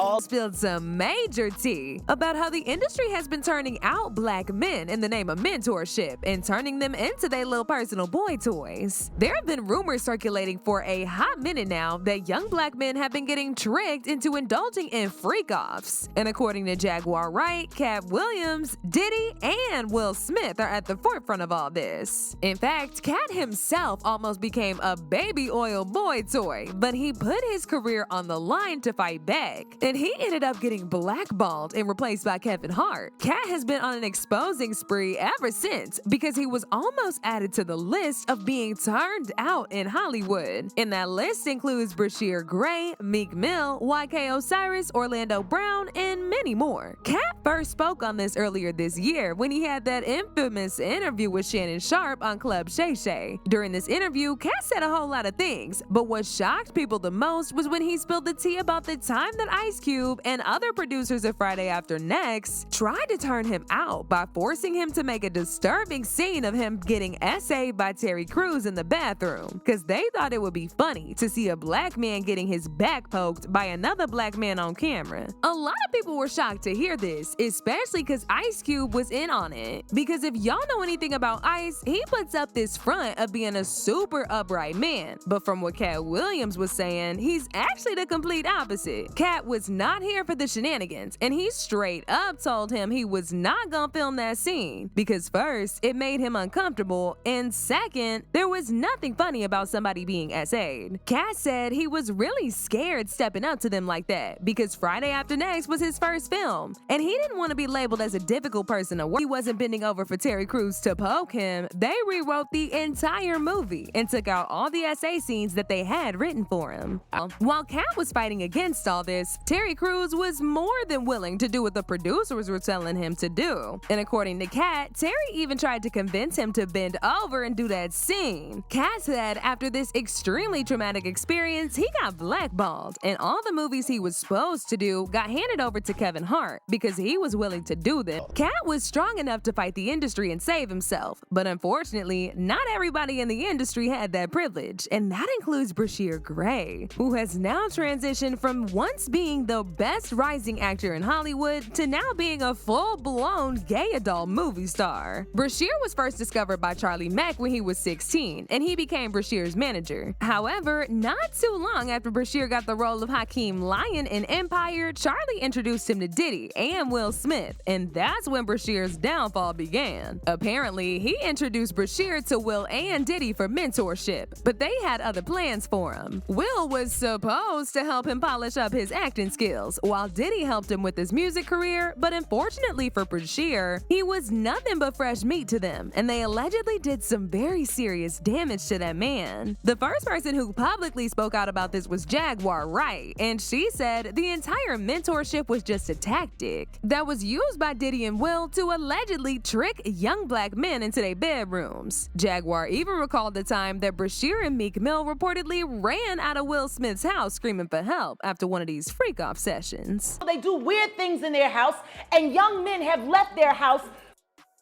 all spilled some major tea about how the industry has been turning out black men in the name of mentorship and turning them into their little personal boy toys. There have been rumors circulating for a hot minute now that young black men have been getting tricked into indulging in freak-offs. And according to Jaguar, Wright, Katt Williams, Diddy and Will Smith are at the forefront of all this. In fact, Katt himself almost became a baby oil boy toy, but he put his career on the line to fight back, and he ended up getting blackballed and replaced by Kevin Hart. Katt has been on an exposing spree ever since because he was almost added to the list of being turned out in Hollywood. And that list includes Bryshere Gray, Meek Mill, YK Osiris, Orlando Brown, and many more. Katt first spoke on this earlier this year when he had that infamous interview with Shannon Sharpe on Club Shay Shay. During this interview, Katt said a whole lot of things, but what shocked people the most was when he spilled the tea about the time that Ice Cube and other producers of Friday After Next tried to turn him out by forcing him to make a disturbing scene of him getting essayed by Terry Crews in the bathroom, because they thought it would be funny to see a black man getting his back poked by another black man on camera. A lot of people were shocked to hear this, especially because Ice Cube was in on it. Because if y'all know anything about Ice, he puts up this front of being a super upright man, but from what Katt Williams was saying, he's actually the complete opposite. Katt was not here for the shenanigans, and he straight up told him he was not gonna film that scene because first, it made him uncomfortable, and second, there was nothing funny about somebody being essayed. Katt said he was really scared stepping up to them like that because Friday After Next was his first film, and he didn't want to be labeled as a difficult person to work. He wasn't bending over for Terry Crews to poke him. They rewrote the entire movie and took out all the essay scenes that they had written for him. While Katt was fighting against all this, Terry Crews was more than willing to do what the producers were telling him to do. And according to Katt, Terry even tried to convince him to bend over and do that scene. Katt said after this extremely traumatic experience, he got blackballed, and all the movies he was supposed to do got handed over to Kevin Hart because he was willing to do them. Katt was strong enough to fight the industry and save himself, but unfortunately, not everybody in the industry had that privilege, and that includes Bryshere Gray, who has now transitioned from once being the best rising actor in Hollywood to now being a full-blown gay adult movie star. Bryshere was first discovered by Charlie Mack when he was 16, and he became Bryshere's manager. However, not too long after Bryshere got the role of Hakeem Lion in Empire, Charlie introduced him to Diddy and Will Smith, and that's when Bryshere's downfall began. Apparently, he introduced Bryshere to Will and Diddy for mentorship, but they had other plans for him. Will was supposed to help him polish up his acting skills, while Diddy helped him with his music career, but unfortunately for Bryshere, he was nothing but fresh meat to them, and they allegedly did some very serious damage to that man. The first person who publicly spoke out about this was Jaguar, Wright, and she said the entire mentorship was just a tactic that was used by Diddy and Will to allegedly trick young black men into their bedrooms. Jaguar even recalled the time that Bryshere and Meek Mill reportedly ran out of Will Smith's house screaming for help after one of these freak-off sessions. They do weird things in their house, and young men have left their house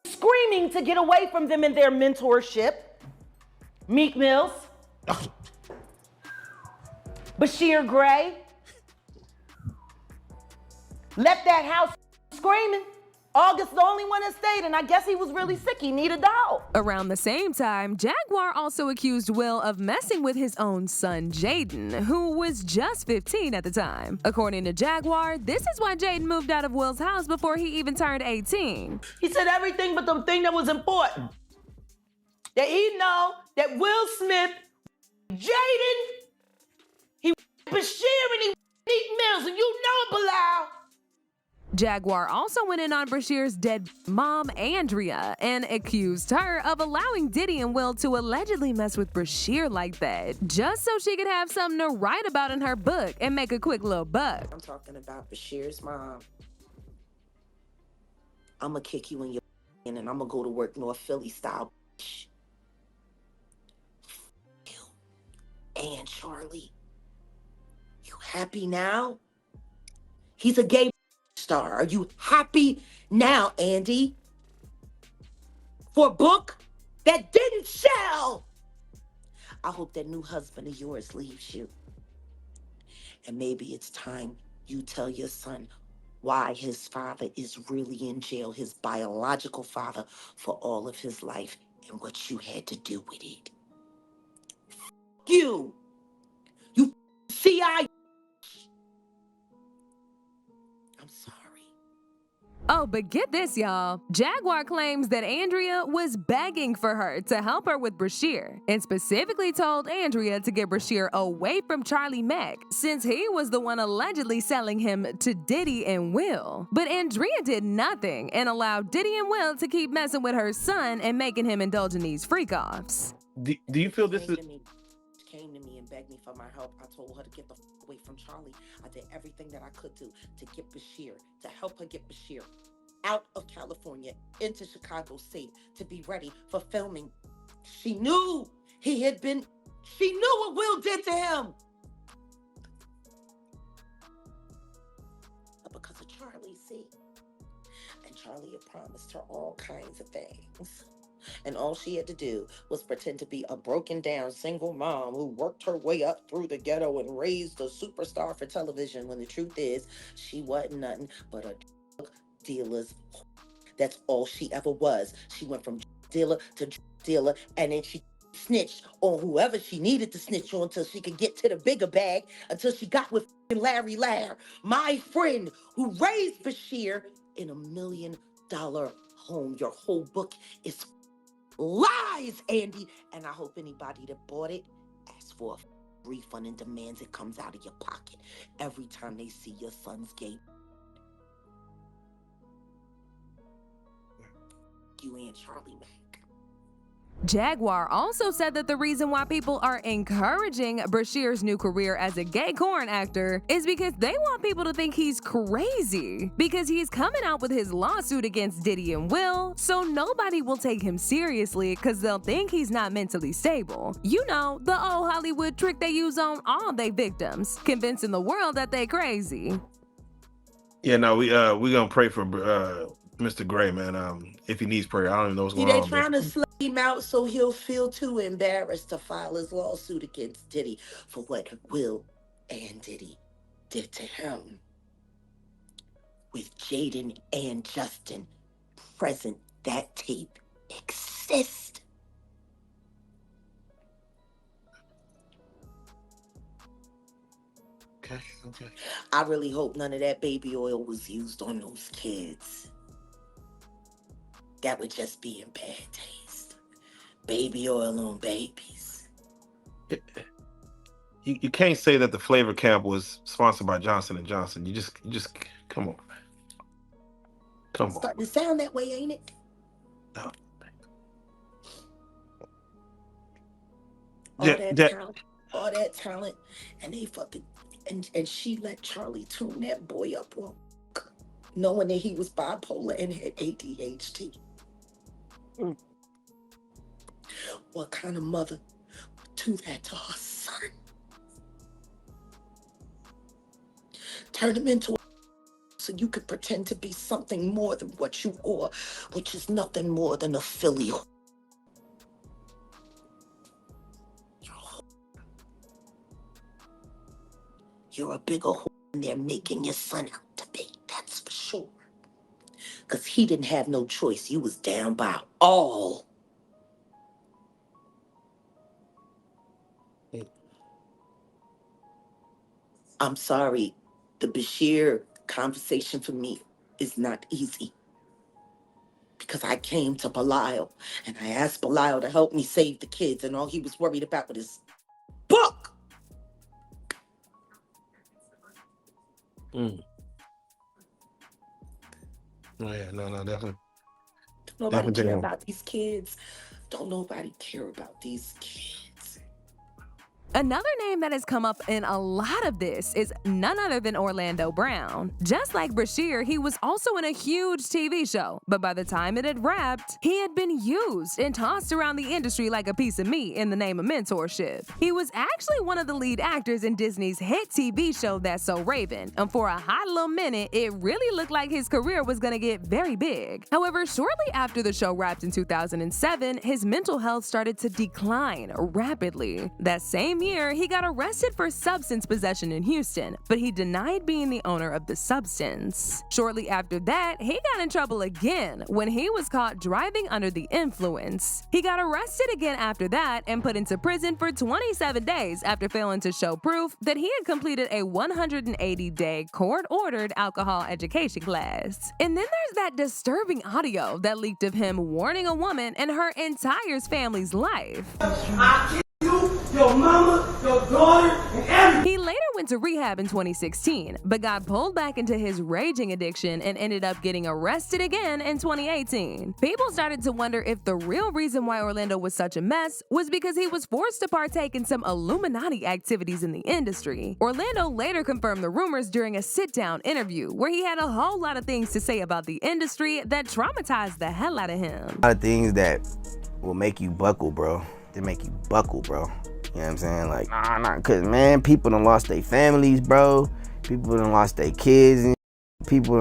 screaming to get away from them in their mentorship. Meek Mills, Bryshere Gray, left that house screaming. August the only one that stayed, and I guess he was really sick. He needed a dog. Around the same time, Jaguar also accused Will of messing with his own son, Jaden, who was just 15 at the time. According to Jaguar, this is why Jaden moved out of Will's house before he even turned 18. He said everything but the thing that was important. That he know that Will Smith, Jaden, he Bryshere and he Meek Mills, and you know it, Bilal. Jaguar also went in on Bryshere's dead mom, Andrea, and accused her of allowing Diddy and Will to allegedly mess with Bryshere like that, just so she could have something to write about in her book and make a quick little buck. I'm talking about Bryshere's mom. I'ma kick you in your and I'ma go to work North Philly style. You and Charlie. You happy now? He's a gay star. Are you happy now, Andy? For a book that didn't sell? I hope that new husband of yours leaves you. And maybe it's time You tell your son why his father is really in jail, his biological father, for all of his life, and what you had to do with it. You see, I'm sorry. Oh, but get this, y'all. Jaguar claims that Andrea was begging for her to help her with Bryshere, and specifically told Andrea to get Bryshere away from Charlie Mack, since he was the one allegedly selling him to Diddy and Will. But Andrea did nothing and allowed Diddy and Will to keep messing with her son and making him indulge in these freak-offs. Do you feel this is... She came to me and begged me for my help. I told her to get the away from Charlie. I did everything that I could do to get Bryshere, to help her get Bryshere out of California into Chicago State to be ready for filming. She knew she knew what Will did to him. But because of Charlie, see? And Charlie had promised her all kinds of things. And all she had to do was pretend to be a broken down single mom who worked her way up through the ghetto and raised a superstar for television, when the truth is she wasn't nothing but a drug dealer's. That's all she ever was. She went from dealer to dealer, and then she snitched on whoever she needed to snitch on until she could get to the bigger bag, until she got with Larry Lair, my friend who raised Bryshere in $1 million home. Your whole book is lies, Andy. And I hope anybody that bought it asks for a refund and demands it comes out of your pocket every time they see your son's gay. You and Charlie Mack. Jaguar also said that the reason why people are encouraging Bryshere's new career as a gay corn actor is because they want people to think he's crazy, because he's coming out with his lawsuit against Diddy and Will, so nobody will take him seriously because they'll think he's not mentally stable. You know, the old Hollywood trick they use on all their victims, convincing the world that they crazy. Yeah, no, we gonna pray for Mr. Gray, man. If he needs prayer, I don't even know what's going on. They trying to slay him out so he'll feel too embarrassed to file his lawsuit against Diddy for what Will and Diddy did to him. With Jaden and Justin present, that tape exists. Okay. I really hope none of that baby oil was used on those kids. That would just be in bad taste. Baby oil on babies. You can't say that the flavor camp was sponsored by Johnson & Johnson. You just come on. Come on. Starting to sound that way, ain't it? No. All that talent, and they fucking and she let Charlie tune that boy up, knowing that he was bipolar and had ADHD. What kind of mother would do that to her son? Turn him into so you could pretend to be something more than what you are, which is nothing more than a filly. You're a bigger whore than they're making your son out to be, that's for sure. Because he didn't have no choice. You was down by all. I'm sorry. The Bryshere conversation for me is not easy. Because I came to Belial and I asked Belial to help me save the kids, and all he was worried about was his book. Oh yeah, no, definitely. Don't nobody care about these kids. Don't nobody care about these kids. Another name that has come up in a lot of this is none other than Orlando Brown. Just like Bryshere, he was also in a huge TV show, but by the time it had wrapped, he had been used and tossed around the industry like a piece of meat in the name of mentorship. He was actually one of the lead actors in Disney's hit TV show That's So Raven, and for a hot little minute, it really looked like his career was gonna get very big. However, shortly after the show wrapped in 2007, his mental health started to decline rapidly. That same year, he got arrested for substance possession in Houston, but he denied being the owner of the substance. Shortly after that, he got in trouble again when he was caught driving under the influence. He got arrested again after that and put into prison for 27 days after failing to show proof that he had completed a 180-day court-ordered alcohol education class. And then there's that disturbing audio that leaked of him warning a woman and her entire family's life. You, your mama, your daughter, and everything. He later went to rehab in 2016, but got pulled back into his raging addiction and ended up getting arrested again in 2018. People started to wonder if the real reason why Orlando was such a mess was because he was forced to partake in some Illuminati activities in the industry. Orlando later confirmed the rumors during a sit-down interview where he had a whole lot of things to say about the industry that traumatized the hell out of him. A lot of things that will make you buckle, bro. They make you buckle, bro. You know what I'm saying? Like, nah, cause man, people done lost their families, bro. People done lost their kids, and a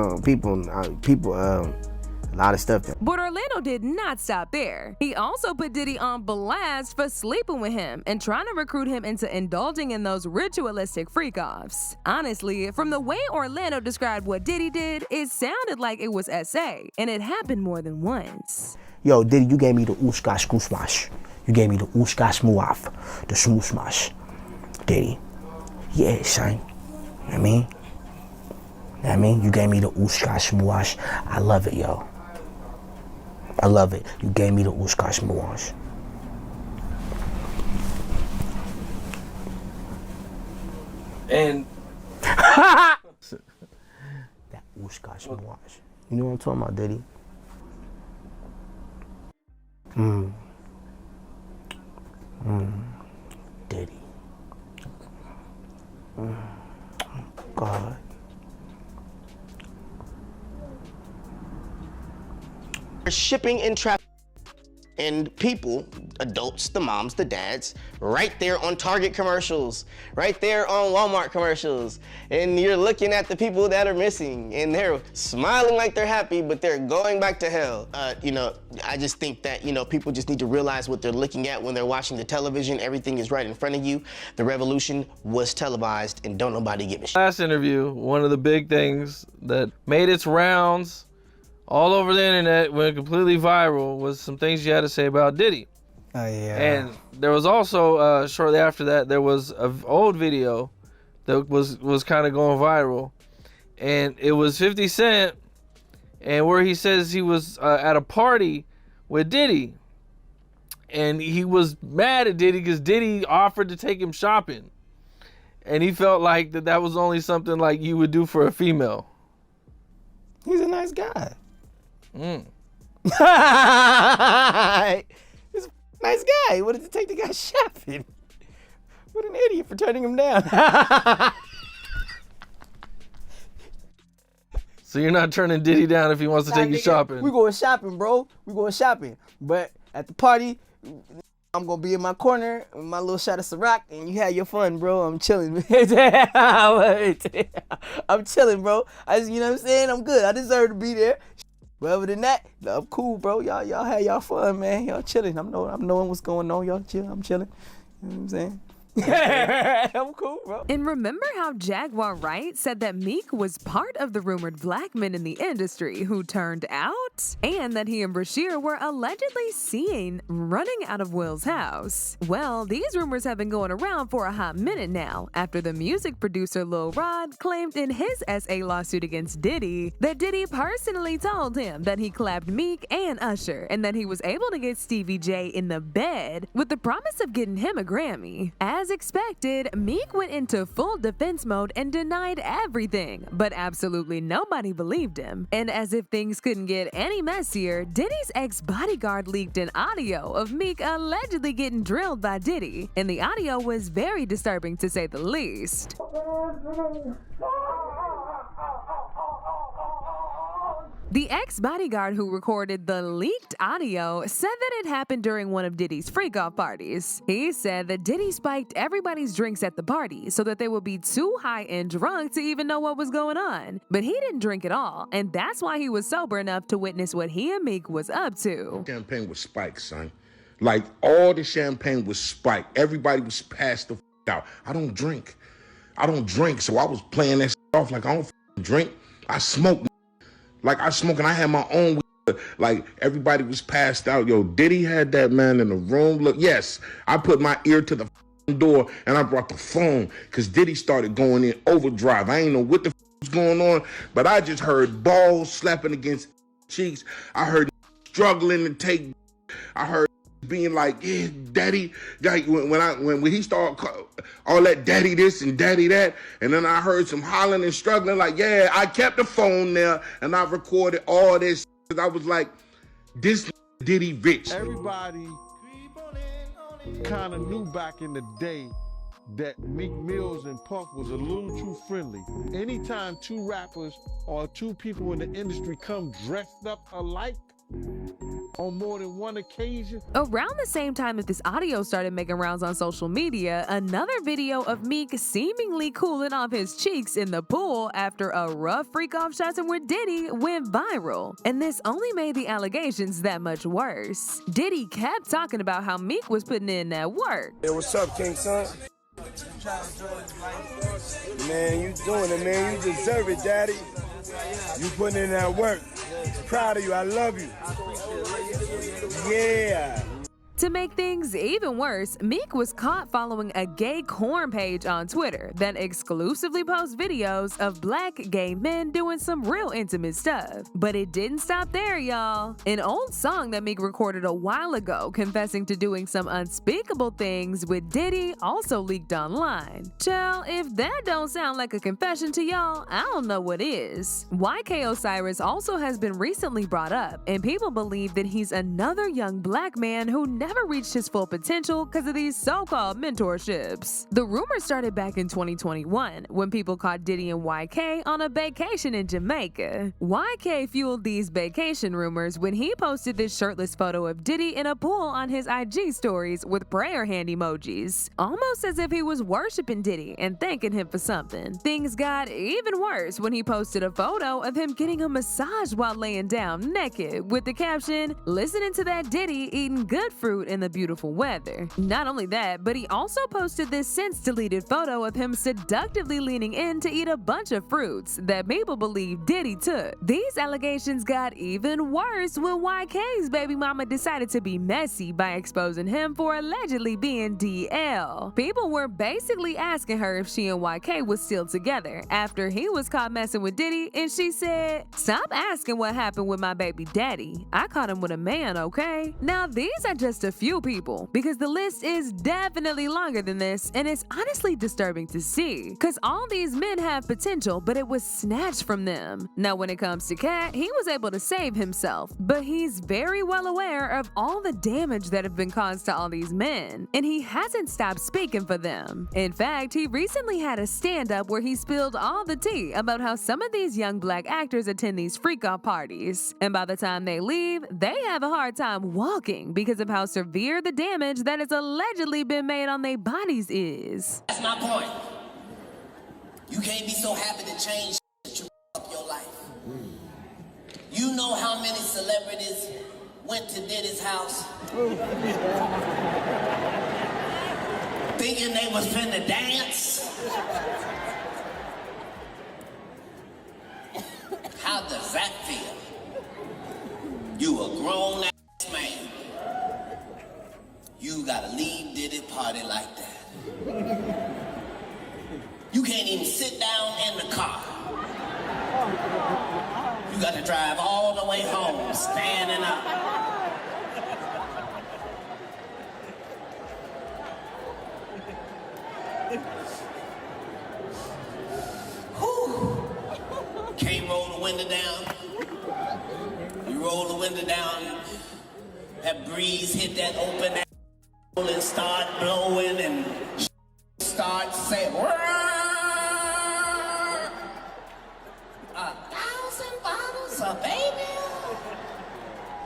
lot of stuff. But Orlando did not stop there. He also put Diddy on blast for sleeping with him and trying to recruit him into indulging in those ritualistic freak-offs. Honestly, from the way Orlando described what Diddy did, it sounded like it was SA, and it happened more than once. Yo, Diddy, you gave me the ooska screw smash. You gave me the ooska smooth, the smooth smash. Diddy. Yeah, son. You know what I mean? You gave me the ooska smooth. I love it, yo. I love it. You gave me the ooska smooth. And that ooska smooth. You know what I'm talking about, Diddy? Diddy. God. Shipping and traffic and people, adults, the moms, the dads, right there on Target commercials, right there on Walmart commercials. And you're looking at the people that are missing and they're smiling like they're happy, but they're going back to hell. You know, I just think that, you know, people just need to realize what they're looking at when they're watching the television. Everything is right in front of you. The revolution was televised and don't nobody give a shit. Last interview, one of the big things that made its rounds all over the internet, went completely viral, was some things you had to say about Diddy. Oh, yeah. And there was also, shortly after that, there was an old video that was kind of going viral. And it was 50 Cent, and where he says he was at a party with Diddy. And he was mad at Diddy because Diddy offered to take him shopping. And he felt like that was only something like you would do for a female. He's a nice guy. He's a nice guy. What did it take to go shopping? What an idiot for turning him down. So you're not turning Diddy down if he wants to take you shopping? We going shopping, bro. We going shopping. But at the party, I'm going to be in my corner with my little shot of Ciroc, and you have your fun, bro. I'm chilling. I'm chilling, bro. You know what I'm saying? I'm good. I deserve to be there. But other than that, I'm cool, bro. Y'all have y'all fun, man. Y'all chilling. I'm knowing what's going on. Y'all chill. I'm chilling. You know what I'm saying? I'm cool, bro. And remember how Jaguar Wright said that Meek was part of the rumored black men in the industry who turned out? And that he and Bryshere were allegedly seen running out of Will's house. Well, these rumors have been going around for a hot minute now, after the music producer Lil Rod claimed in his SA lawsuit against Diddy that Diddy personally told him that he clapped Meek and Usher, and that he was able to get Stevie J in the bed with the promise of getting him a Grammy. As expected, Meek went into full defense mode and denied everything, but absolutely nobody believed him. And as if things couldn't get any messier, Diddy's ex-bodyguard leaked an audio of Meek allegedly getting drilled by Diddy, and the audio was very disturbing to say the least. The ex-bodyguard who recorded the leaked audio said that it happened during one of Diddy's freak-off parties. He said that Diddy spiked everybody's drinks at the party so that they would be too high and drunk to even know what was going on. But he didn't drink at all, and that's why he was sober enough to witness what he and Meek was up to. Champagne was spiked, son. Like, all the champagne was spiked. Everybody was passed the out. I don't drink. So I was playing that off like I don't drink. I smoke. Like I smoke and I had my own weed. Like everybody was passed out. Yo, Diddy had that man in the room. Look, yes, I put my ear to the door and I brought the phone because Diddy started going in overdrive. I ain't know what the was going on, but I just heard balls slapping against cheeks. I heard struggling to take. I heard being like, yeah, daddy. Like when he started all that daddy this and daddy that, and then I heard some hollering and struggling. Like, yeah, I kept the phone there and I recorded all this. I was like, this Diddy rich. Everybody kind of knew back in the day that Meek Mills and Puff was a little too friendly. Anytime two rappers or two people in the industry come dressed up alike on more than one occasion. Around the same time that this audio started making rounds on social media, another video of Meek seemingly cooling off his cheeks in the pool after a rough freak-off session with Diddy went viral. And this only made the allegations that much worse. Diddy kept talking about how Meek was putting in that work. Hey, what's up, King Son? Man, you doing it, man. You deserve it, Daddy. You putting in that work. Proud of you. I love you. Yeah. To make things even worse, Meek was caught following a gay corn page on Twitter that exclusively posts videos of black gay men doing some real intimate stuff. But it didn't stop there, y'all. An old song that Meek recorded a while ago confessing to doing some unspeakable things with Diddy also leaked online. Child, if that don't sound like a confession to y'all, I don't know what is. YK Osiris also has been recently brought up, and people believe that he's another young black man who never reached his full potential because of these so-called mentorships. The rumor started back in 2021 when people caught Diddy and YK on a vacation in Jamaica. YK fueled these vacation rumors when he posted this shirtless photo of Diddy in a pool on his IG stories with prayer hand emojis, almost as if he was worshiping Diddy and thanking him for something. Things got even worse when he posted a photo of him getting a massage while laying down naked with the caption, "Listening to that Diddy eating good fruit in the beautiful weather." Not only that, but he also posted this since deleted photo of him seductively leaning in to eat a bunch of fruits that people believe Diddy took. These allegations got even worse when YK's baby mama decided to be messy by exposing him for allegedly being DL. People were basically asking her if she and YK was still together after he was caught messing with Diddy, and she said, "Stop asking what happened with my baby daddy. I caught him with a man, okay?" Now these are just a few people, because the list is definitely longer than this, and it's honestly disturbing to see, because all these men have potential, but it was snatched from them. Now when it comes to Katt, he was able to save himself, but he's very well aware of all the damage that have been caused to all these men, and he hasn't stopped speaking for them. In fact, he recently had a stand-up where he spilled all the tea about how some of these young black actors attend these freak-off parties, and by the time they leave, they have a hard time walking because of how severe the damage that has allegedly been made on their bodies is. That's my point. You can't be so happy to change that you up your life. You know how many celebrities went to Diddy's house thinking they was finna dance? How does that feel? You a grown ass man. You gotta leave Diddy party like that. You can't even sit down in the car. You gotta drive all the way home, standing up. Whew. Can't roll the window down. You roll the window down, that breeze hit that open air and start blowing and start saying, 1,000 bottles of baby.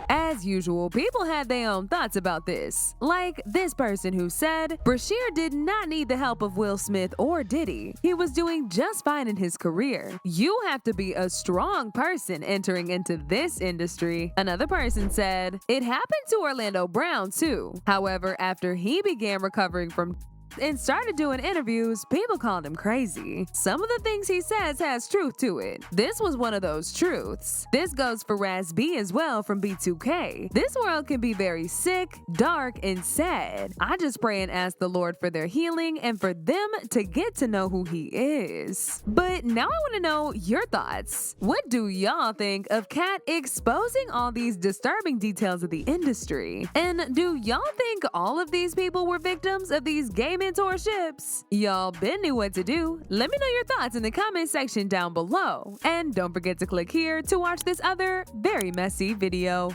As usual, people had their own thoughts about this. Like this person who said, Bryshere did not need the help of Will Smith or Diddy. He was doing just fine in his career. You have to be a strong person entering into this industry. Another person said, it happened to Orlando Brown too. However, after he began recovering from and started doing interviews, people called him crazy. Some of the things he says has truth to it. This was one of those truths. This goes for Raz B as well from B2K. This world can be very sick, dark, and sad. I just pray and ask the Lord for their healing and for them to get to know who he is. But now I want to know your thoughts. What do y'all think of Katt exposing all these disturbing details of the industry? And do y'all think all of these people were victims of these gay mentorships? Y'all been knew what to do. Let me know your thoughts in the comment section down below. And don't forget to click here to watch this other very messy video.